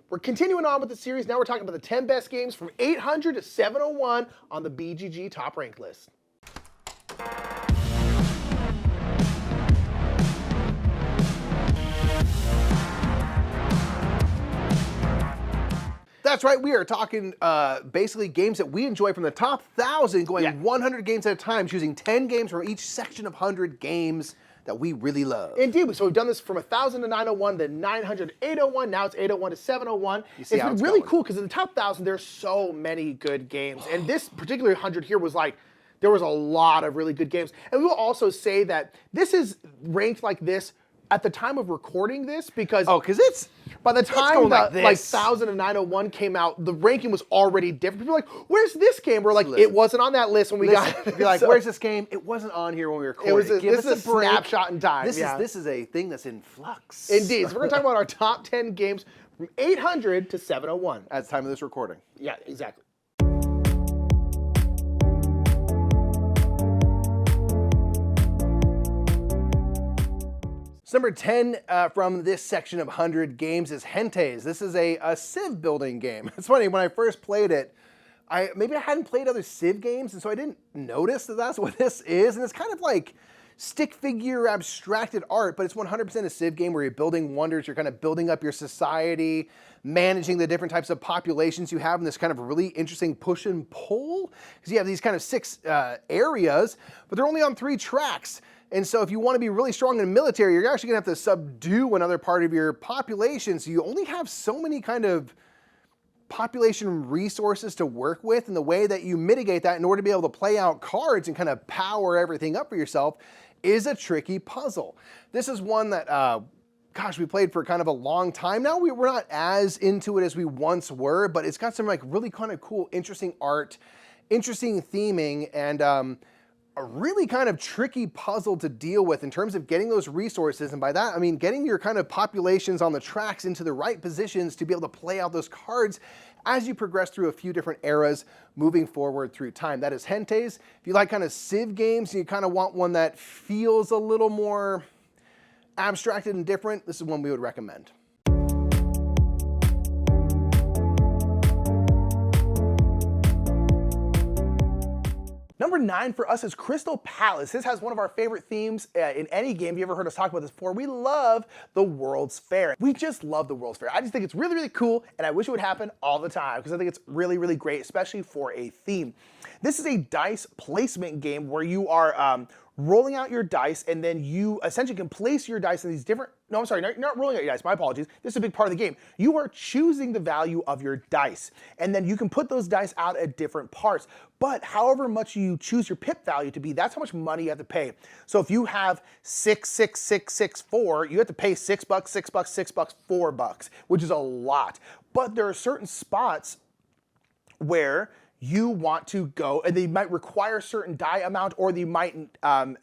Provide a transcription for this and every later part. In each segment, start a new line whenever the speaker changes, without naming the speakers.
We're continuing on with the series. Now we're talking about the 10 best games from 800 to 701 on the BGG top rank list. That's right, we are talking basically games that we enjoy from the top 1,000, going 100 games at a time, choosing 10 games from each section of 100 games that we really love. Indeed, so we've done this from 1,000 to 901, then 900 to 801, now it's 801 to 701. It's been really cool because in the top 1,000, there's so many good games. And this particular 100 here was like, there was a lot of really good games. And we will also say that this is ranked like this at the time of recording this because it's by the time like 1,000 and 901 came out, the ranking was already different. People were like, "Where's this game?" We're like, "It wasn't on that list when we got it."
You're like, "Where's this game?" It wasn't on here when we recorded.
This is a snapshot in time.
This is a thing that's in flux.
Indeed. So we're gonna talk about our top 10 games from 800 to 701
at the time of this recording.
Yeah, exactly.
So number 10 from this section of 100 games is Gentes. This is a Civ building game. It's funny, when I first played it, maybe I hadn't played other Civ games, and so I didn't notice that that's what this is. And it's kind of like stick figure abstracted art, but it's 100% a Civ game where you're building wonders, you're kind of building up your society, managing the different types of populations you have in this kind of really interesting push and pull. Because you have these kind of 6 areas, but they're only on 3 tracks. And so if you want to be really strong in the military, you're actually going to have to subdue another part of your population. So you only have so many kind of population resources to work with, and the way that you mitigate that in order to be able to play out cards and kind of power everything up for yourself is a tricky puzzle. This is one that, gosh, we played for kind of a long time now. We're not as into it as we once were, but it's got some like really kind of cool, interesting art, interesting theming, and a really kind of tricky puzzle to deal with in terms of getting those resources. And by that, I mean getting your kind of populations on the tracks into the right positions to be able to play out those cards as you progress through a few different eras moving forward through time. That is Gentes. If you like kind of Civ games and you kind of want one that feels a little more abstracted and different, this is one we would recommend.
Number 9 for us is Crystal Palace. This has one of our favorite themes in any game. If you ever heard us talk about this before, we love the World's Fair. We just love the World's Fair. I just think it's really, really cool, and I wish it would happen all the time because I think it's really, really great, especially for a theme. This is a dice placement game where you are rolling out your dice, and then you essentially can place your dice in these different, no, I'm sorry, not rolling out your dice, my apologies. This is a big part of the game. You are choosing the value of your dice, and then you can put those dice out at different parts. But however much you choose your pip value to be, that's how much money you have to pay. So if you have 6, 6, 6, 6, 4, you have to pay $6, $6, $6, $6, $4, which is a lot. But there are certain spots where you want to go, and they might require a certain die amount, or they might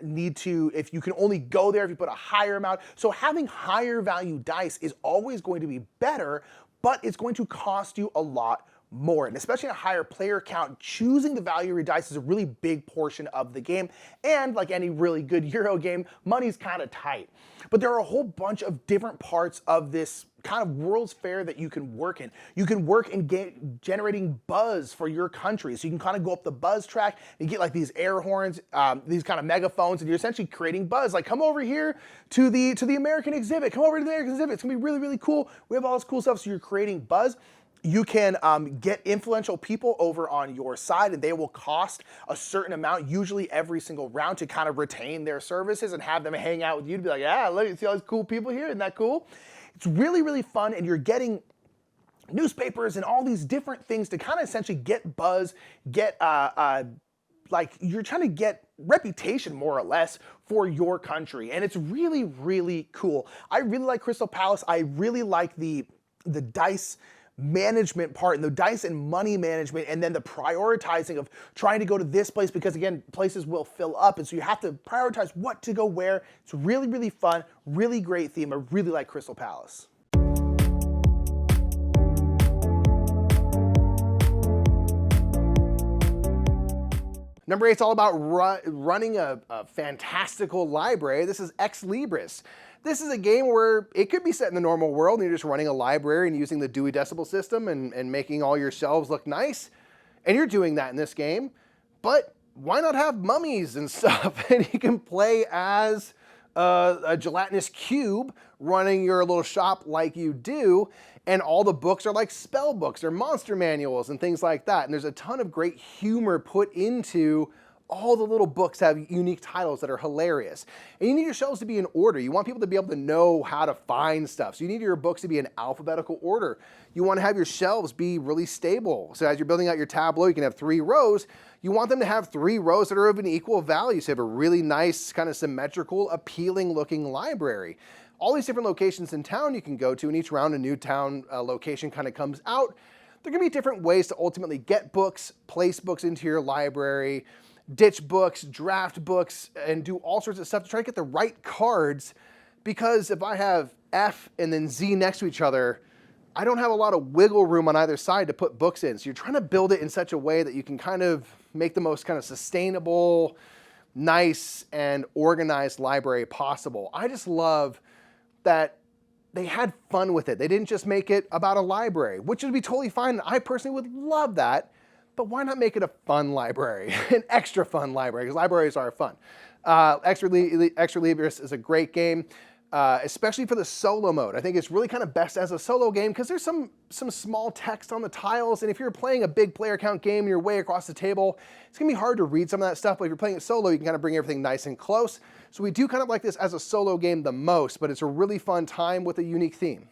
need to, if you can only go there if you put a higher amount. So having higher value dice is always going to be better, but it's going to cost you a lot more. And especially in a higher player count, choosing the value of your dice is a really big portion of the game. And like any really good Euro game, money's kind of tight. But there are a whole bunch of different parts of this kind of World's Fair that you can work in. You can work in generating buzz for your country. So you can kind of go up the buzz track and get like these air horns, these kind of megaphones, and you're essentially creating buzz. Like, come over here to the American exhibit. Come over to the American exhibit. It's gonna be really, really cool. We have all this cool stuff, so you're creating buzz. You can get influential people over on your side, and they will cost a certain amount, usually every single round, to kind of retain their services and have them hang out with you to be like, yeah, look, see all these cool people here, isn't that cool? It's really, really fun, and you're getting newspapers and all these different things to kind of essentially get buzz, get, like, you're trying to get reputation, more or less, for your country, and it's really, really cool. I really like Crystal Palace. I really like the dice management part and the dice and money management, and then the prioritizing of trying to go to this place because, again, places will fill up, and so you have to prioritize what to go where. It's really, really fun, really great theme. I really like Crystal Palace.
Number 8 is all about running a fantastical library. This is Ex Libris. This is a game where it could be set in the normal world and you're just running a library and using the Dewey Decimal System and making all your shelves look nice. And you're doing that in this game. But why not have mummies and stuff? And you can play as a gelatinous cube running your little shop like you do. And all the books are like spell books or monster manuals and things like that. And there's a ton of great humor put into all the little books have unique titles that are hilarious. And you need your shelves to be in order. You want people to be able to know how to find stuff. So you need your books to be in alphabetical order. You want to have your shelves be really stable. So as you're building out your tableau, you can have 3 rows. You want them to have 3 rows that are of an equal value. So you have a really nice, kind of symmetrical, appealing looking library. All these different locations in town you can go to, and each round a new town location kind of comes out. There can be different ways to ultimately get books, place books into your library, ditch books, draft books, and do all sorts of stuff to try to get the right cards, because if I have F and then Z next to each other, I don't have a lot of wiggle room on either side to put books in. So you're trying to build it in such a way that you can kind of make the most kind of sustainable, nice, and organized library possible. I just love that they had fun with it. They didn't just make it about a library, which would be totally fine. I personally would love that. But why not make it a fun library, an extra fun library, because libraries are fun. Ex Libris is a great game, especially for the solo mode. I think it's really kind of best as a solo game because there's some small text on the tiles, and if you're playing a big player count game and you're way across the table, it's gonna be hard to read some of that stuff, but if you're playing it solo, you can kind of bring everything nice and close. So we do kind of like this as a solo game the most, but it's a really fun time with a unique theme.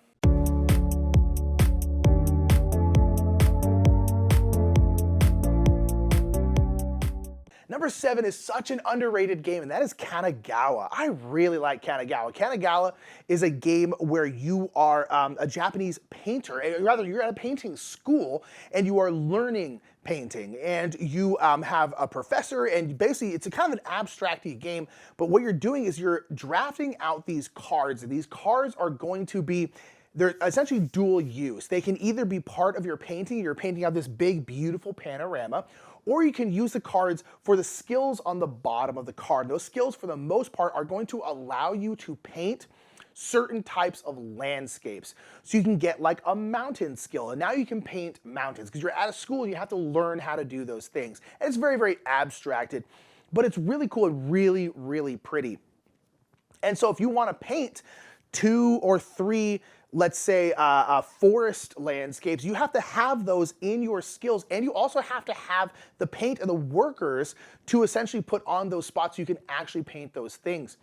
Number 7 is such an underrated game, and that is Kanagawa. I really like Kanagawa. Kanagawa is a game where you are a Japanese painter, rather you're at a painting school and you are learning painting, and you have a professor, and basically it's a kind of an abstract-y game, but what you're doing is you're drafting out these cards, and these cards are going to be, they're essentially dual use. They can either be part of your painting, you're painting out this big, beautiful panorama, or you can use the cards for the skills on the bottom of the card. Those skills, for the most part, are going to allow you to paint certain types of landscapes. So you can get like a mountain skill, and now you can paint mountains because you're at a school and you have to learn how to do those things. And it's very, very abstracted, but it's really cool and really, really pretty. And so if you want to paint 2 or 3, let's say forest landscapes, you have to have those in your skills, and you also have to have the paint and the workers to essentially put on those spots so you can actually paint those things.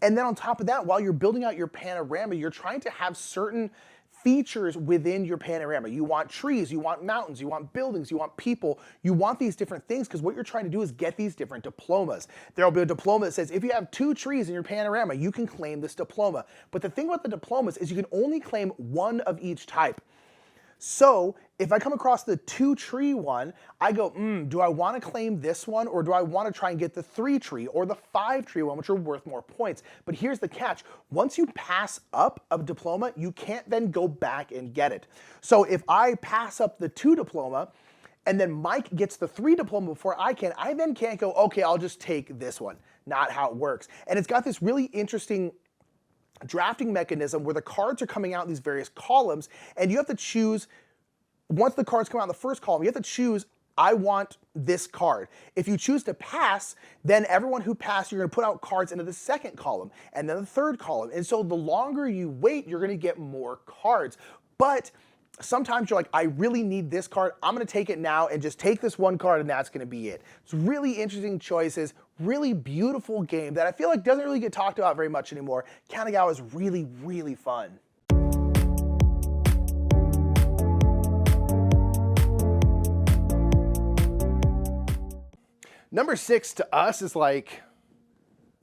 And then on top of that, while you're building out your panorama, you're trying to have certain features within your panorama. You want trees, you want mountains, you want buildings, you want people, you want these different things, because what you're trying to do is get these different diplomas. There'll be a diploma that says if you have 2 trees in your panorama, you can claim this diploma. But the thing about the diplomas is you can only claim 1 of each type. So if I come across the 2-tree one, I go, do I want to claim this one, or do I want to try and get the 3-tree or the 5-tree one, which are worth more points? But here's the catch. Once you pass up a diploma, you can't then go back and get it. So if I pass up the 2 diploma, and then Mike gets the 3 diploma before I then can't go, okay, I'll just take this one. Not how it works. And it's got this really interesting drafting mechanism where the cards are coming out in these various columns, and you have to choose, once the cards come out in the first column, you have to choose, I want this card. If you choose to pass, then everyone who passed, you're gonna put out cards into the second column, and then the third column. And so the longer you wait, you're gonna get more cards. But sometimes you're like, I really need this card, I'm gonna take it now and just take this one card and that's gonna be it. It's really interesting choices, really beautiful game that I feel like doesn't really get talked about very much anymore. Kanagawa is really, really fun.
Number 6 to us is like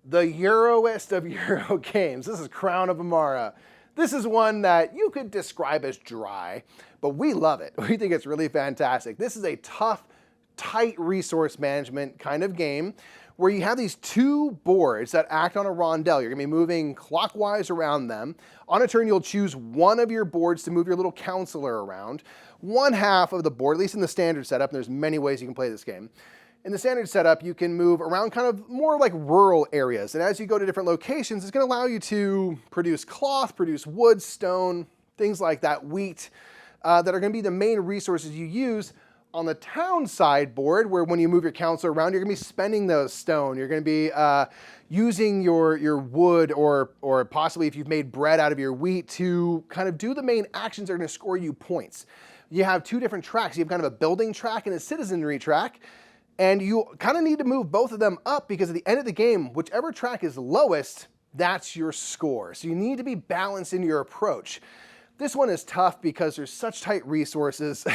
the Euroest of Euro games. This is Crown of Emara. This is one that you could describe as dry, but we love it. We think it's really fantastic. This is a tough, tight resource management kind of game where you have these 2 boards that act on a rondel. You're gonna be moving clockwise around them. On a turn, you'll choose one of your boards to move your little counselor around. One half of the board, at least in the standard setup, and there's many ways you can play this game, In the standard setup, you can move around kind of more like rural areas. And as you go to different locations, it's going to allow you to produce cloth, produce wood, stone, things like that, wheat, that are going to be the main resources you use. On the town sideboard, where when you move your council around, you're going to be spending those stone. You're going to be using your wood or possibly if you've made bread out of your wheat to kind of do the main actions that are going to score you points. You have two different tracks. You have kind of a building track and a citizenry track. And you kind of need to move both of them up because at the end of the game, whichever track is lowest, that's your score. So you need to be balanced in your approach. This one is tough because there's such tight resources.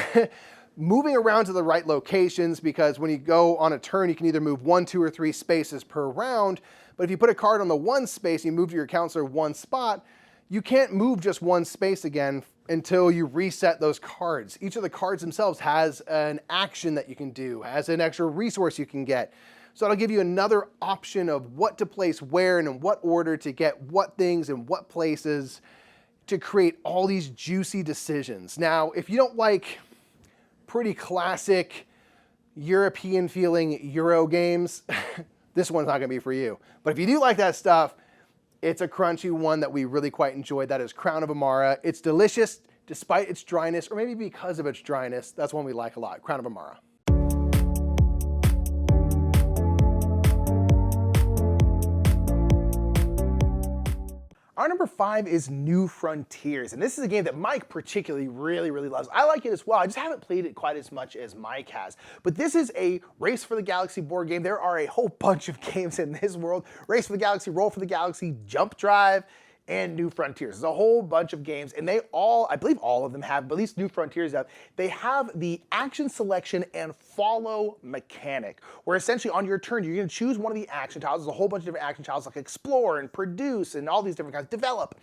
Moving around to the right locations, because when you go on a turn, you can either move 1, 2, or 3 spaces per round. But if you put a card on the one space and you move to your counselor one spot, you can't move just one space again until you reset those cards. Each of the cards themselves has an action that you can do, has an extra resource you can get. So it'll give you another option of what to place where and in what order to get what things in what places to create all these juicy decisions. Now, if you don't like pretty classic European feeling Euro games, this one's not gonna be for you. But if you do like that stuff, it's a crunchy one that we really quite enjoyed. That is Crown of Emara. It's delicious despite its dryness, or maybe because of its dryness. That's one we like a lot, Crown of Emara.
Our number 5 is New Frontiers, and this is a game that Mike particularly really loves. I like it as well. I just haven't played it quite as much as Mike has. But this is a Race for the Galaxy board game. There are a whole bunch of games in this world. Race for the Galaxy, Roll for the Galaxy, Jump Drive, and New Frontiers. There's a whole bunch of games, and they all, I believe all of them have, but at least New Frontiers have, they have the action selection and follow mechanic, where essentially on your turn, you're gonna choose one of the action tiles. There's a whole bunch of different action tiles like explore and produce and all these different kinds, develop.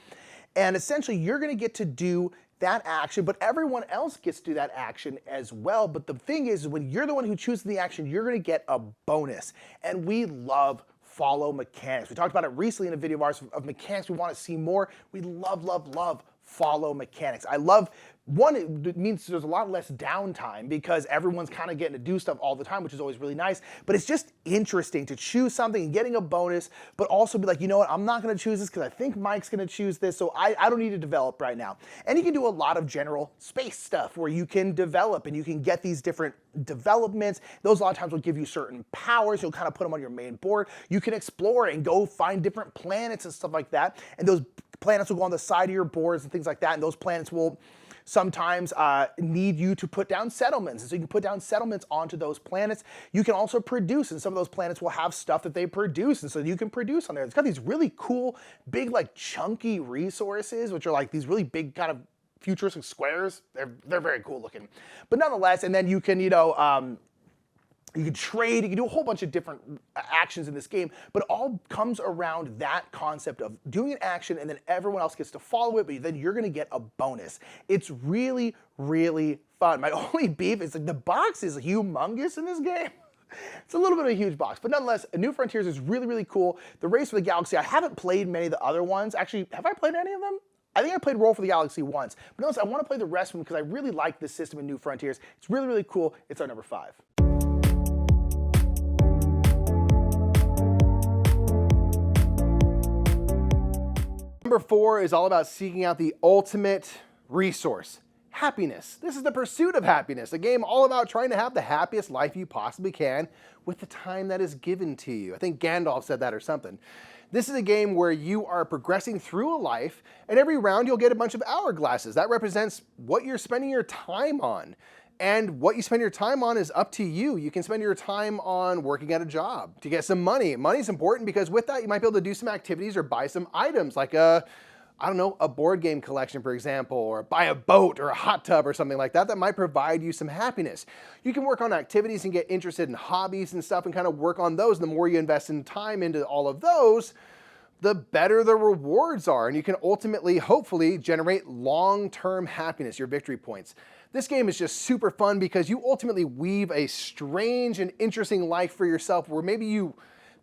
And essentially you're gonna get to do that action, but everyone else gets to do that action as well. But the thing is, when you're the one who chooses the action, you're gonna get a bonus. And we love follow mechanics. We talked about it recently in a video of ours of mechanics we want to see more. We love follow mechanics. I love, one, it means there's a lot less downtime because everyone's kind of getting to do stuff all the time, which is always really nice, but it's just interesting to choose something and getting a bonus, but also be like, you know what, I'm not going to choose this because I think Mike's going to choose this, so I don't need to develop right now. And you can do a lot of general space stuff where you can develop and you can get these different developments. Those a lot of times will give you certain powers. You'll kind of put them on your main board. You can explore and go find different planets and stuff like that, and those planets will go on the side of your boards and things like that, and those planets will sometimes need you to put down settlements. And so you can put down settlements onto those planets. You can also produce, and some of those planets will have stuff that they produce, and so you can produce on there. It's got these really cool, big, like chunky resources, which are like these really big kind of futuristic squares. They're very cool looking. But nonetheless, and then you can, you know, you can trade, you can do a whole bunch of different actions in this game, but it all comes around that concept of doing an action and then everyone else gets to follow it, but then you're gonna get a bonus. It's really fun. My only beef is like the box is humongous in this game. It's a little bit of a huge box, but nonetheless, New Frontiers is really cool. The Race for the Galaxy, I haven't played many of the other ones. Actually, have I played any of them? I think I played Roll for the Galaxy once, but notice I want to play the rest of them because I really like this system in New Frontiers. It's really cool. It's our number 5.
Number 4 is all about seeking out the ultimate resource, happiness. This is the pursuit of happiness, a game all about trying to have the happiest life you possibly can with the time that is given to you. I think Gandalf said that or something. This is a game where you are progressing through a life, and every round you'll get a bunch of hourglasses. That represents what you're spending your time on. And what you spend your time on is up to you. You can spend your time on working at a job to get some money. Money's important because with that, you might be able to do some activities or buy some items like I don't know, a board game collection, for example, or buy a boat or a hot tub or something like that that might provide you some happiness. You can work on activities and get interested in hobbies and stuff and kind of work on those. And the more you invest in time into all of those, the better the rewards are. And you can ultimately, hopefully, generate long-term happiness, your victory points. This game is just super fun because you ultimately weave a strange and interesting life for yourself where maybe you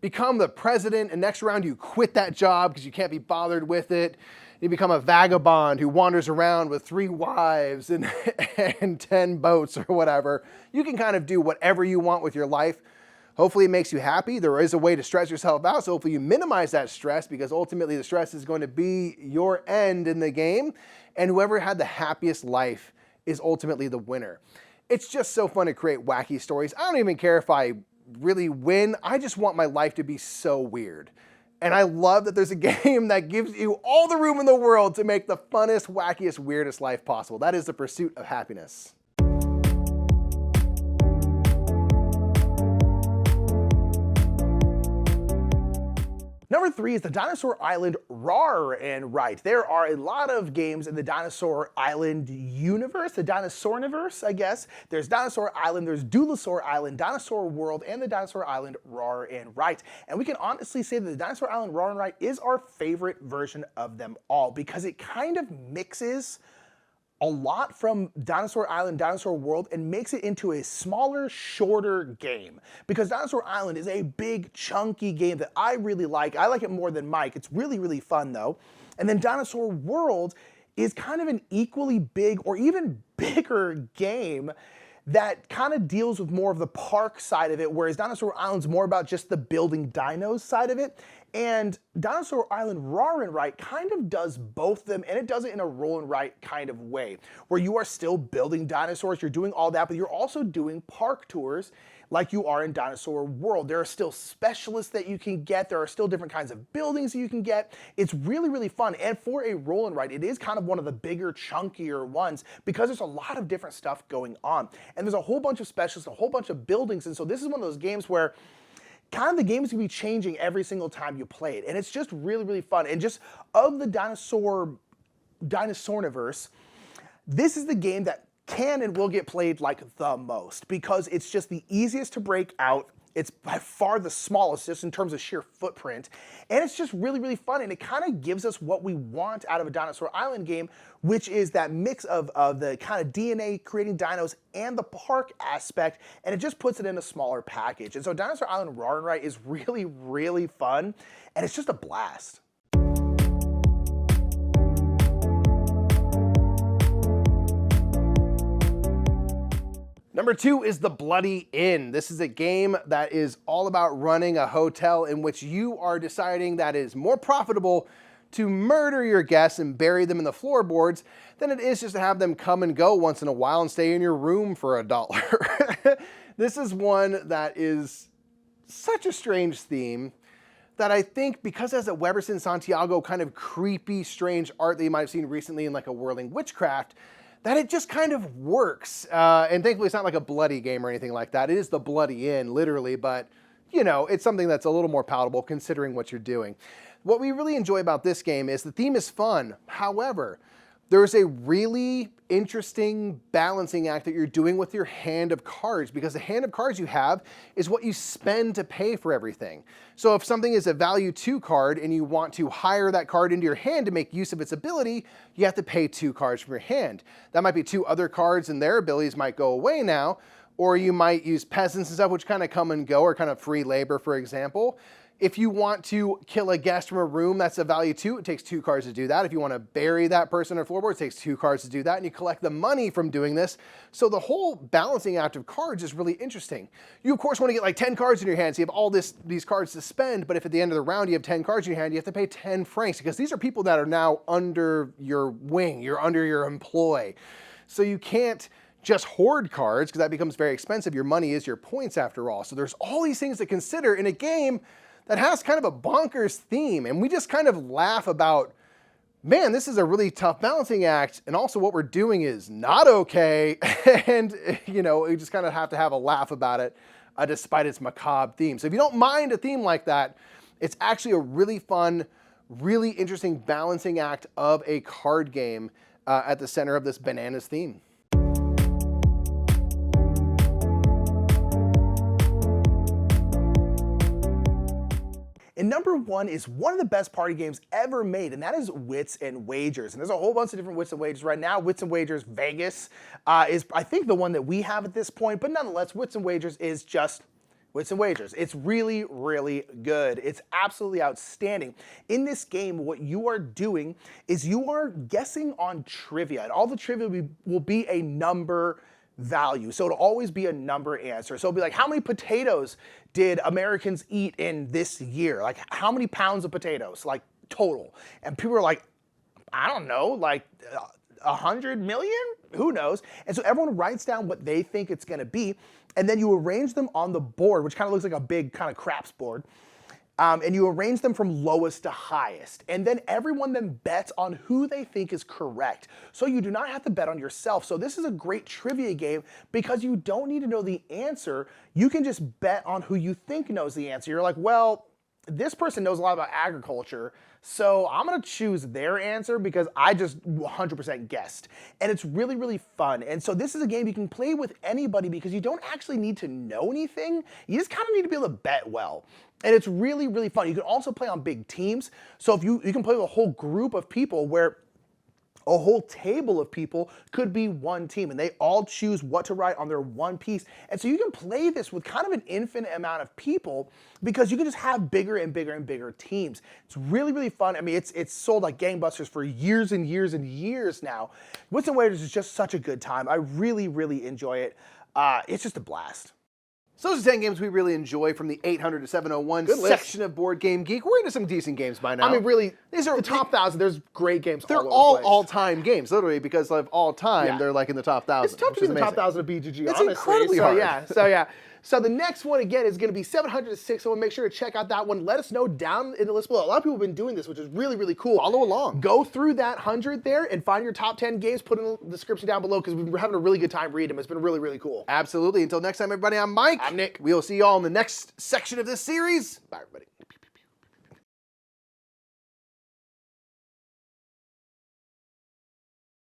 become the president and next round you quit that job because you can't be bothered with it. You become a vagabond who wanders around with 3 wives and 10 boats or whatever. You can kind of do whatever you want with your life. Hopefully it makes you happy. There is a way to stress yourself out, so hopefully you minimize that stress, because ultimately the stress is going to be your end in the game, and whoever had the happiest life is ultimately the winner. It's just so fun to create wacky stories. I don't even care if I really win. I just want my life to be so weird. And I love that there's a game that gives you all the room in the world to make the funnest, wackiest, weirdest life possible. That is the pursuit of happiness.
Number 3 is the Dinosaur Island Rawr and Right. There are a lot of games in the Dinosaur Island universe, the Dinosaurniverse, I guess. There's Dinosaur Island, there's Dulosaur Island, Dinosaur World, and the Dinosaur Island Rawr and Right. And we can honestly say that the Dinosaur Island Rawr and Right is our favorite version of them all, because it kind of mixes a lot from Dinosaur Island, Dinosaur World, and makes it into a smaller, shorter game. Because Dinosaur Island is a big, chunky game that I really like. I like it more than Mike. It's really, really fun though. And then Dinosaur World is kind of an equally big or even bigger game that kind of deals with more of the park side of it, whereas Dinosaur Island's more about just the building dinos side of it. And Dinosaur Island Rawr and Right kind of does both of them, and it does it in a roll and write kind of way, where you are still building dinosaurs, you're doing all that, but you're also doing park tours like you are in Dinosaur World. There are still specialists that you can get, there are still different kinds of buildings that you can get. It's really, really fun, and for a roll and write, it is kind of one of the bigger, chunkier ones, because there's a lot of different stuff going on. And there's a whole bunch of specialists, a whole bunch of buildings, and so this is one of those games where kind of the game is going to be changing every single time you play it. And it's just really, really fun. And just of the Dinosaurniverse, this is the game that can and will get played like the most, because it's just the easiest to break out. It's by far the smallest just in terms of sheer footprint. And it's just really, really fun. And it kind of gives us what we want out of a Dinosaur Island game, which is that mix of the kind of DNA creating dinos and the park aspect. And it just puts it in a smaller package. And so Dinosaur Island Rawr and Right is really, really fun. And it's just a blast.
Number 2 is The Bloody Inn. This is a game that is all about running a hotel in which you are deciding that it is more profitable to murder your guests and bury them in the floorboards than it is just to have them come and go once in a while and stay in your room for $1. This is one that is such a strange theme that I think, because it has a Weberson Santiago kind of creepy, strange art that you might have seen recently in like a Whirling Witchcraft, that it just kind of works. And thankfully it's not like a bloody game or anything like that. It is The Bloody Inn, literally, but you know, it's something that's a little more palatable considering what you're doing. What we really enjoy about this game is the theme is fun. However, there's a really interesting balancing act that you're doing with your hand of cards, because the hand of cards you have is what you spend to pay for everything. So if something is a value 2 card and you want to hire that card into your hand to make use of its ability, you have to pay 2 cards from your hand. That might be 2 other cards and their abilities might go away now, or you might use peasants and stuff, which kind of come and go, or kind of free labor, for example. If you want to kill a guest from a room that's a value 2, it takes 2 cards to do that. If you want to bury that person on a floorboard, it takes 2 cards to do that, and you collect the money from doing this. So the whole balancing act of cards is really interesting. You, of course, want to get like 10 cards in your hand, so you have all these cards to spend, but if at the end of the round you have 10 cards in your hand, you have to pay 10 francs, because these are people that are now under your wing, you're under your employ. So you can't just hoard cards, because that becomes very expensive. Your money is your points after all. So there's all these things to consider in a game that has kind of a bonkers theme, and we just kind of laugh about, man, this is a really tough balancing act, and also what we're doing is not okay, and you know, we just kind of have to have a laugh about it, despite its macabre theme. So if you don't mind a theme like that, it's actually a really fun, really interesting balancing act of a card game at the center of this bananas theme.
And number 1 is one of the best party games ever made, and that is Wits and Wagers. And there's a whole bunch of different Wits and Wagers right now. Wits and Wagers Vegas is, I think, the one that we have at this point, but nonetheless, Wits and Wagers is just Wits and Wagers. It's really, really good. It's absolutely outstanding. In this game, what you are doing is you are guessing on trivia, and all the trivia will be a number value. So it'll always be a number answer. So it'll be like, how many potatoes did Americans eat in this year? Like, how many pounds of potatoes, like, total? And people are like, I don't know, like 100 million? Who knows? And so everyone writes down what they think it's gonna be, and then you arrange them on the board, which kind of looks like a big kind of craps board. And you arrange them from lowest to highest. And then everyone then bets on who they think is correct. So you do not have to bet on yourself. So this is a great trivia game because you don't need to know the answer. You can just bet on who you think knows the answer. You're like, well, this person knows a lot about agriculture, so I'm gonna choose their answer because I just 100% guessed. And it's really, really fun. And so this is a game you can play with anybody because you don't actually need to know anything. You just kind of need to be able to bet well. And it's really, really fun. You can also play on big teams. So if you can play with a whole group of people where a whole table of people could be one team, and they all choose what to write on their one piece. And so you can play this with kind of an infinite amount of people because you can just have bigger and bigger and bigger teams. It's really, really fun. I mean, it's sold like gangbusters for years and years and years now. Wits and Waiters is just such a good time. I really, really enjoy it. It's just a blast.
So those are 10 games we really enjoy from the 800 to 701 section of Board Game Geek. We're into some decent games by now.
I mean, really, these are the top 1,000. There's great games.
They're all all-time games, literally, because of all time, they're like in the top 1,000.
It's tough to be in the top 1,000 of BGG,
it's
honestly.
Incredibly hard.
Yeah. So the next one, again, is going to be 700 to 601. Make sure to check out that one. Let us know down in the list below. A lot of people have been doing this, which is really, really cool.
Follow along.
Go through that 100 there and find your top 10 games. Put in the description down below because we're having a really good time reading them. It's been really, really cool.
Absolutely. Until next time, everybody, I'm Mike.
I'm Nick.
We'll see you all in the next section of this series.
Bye, everybody.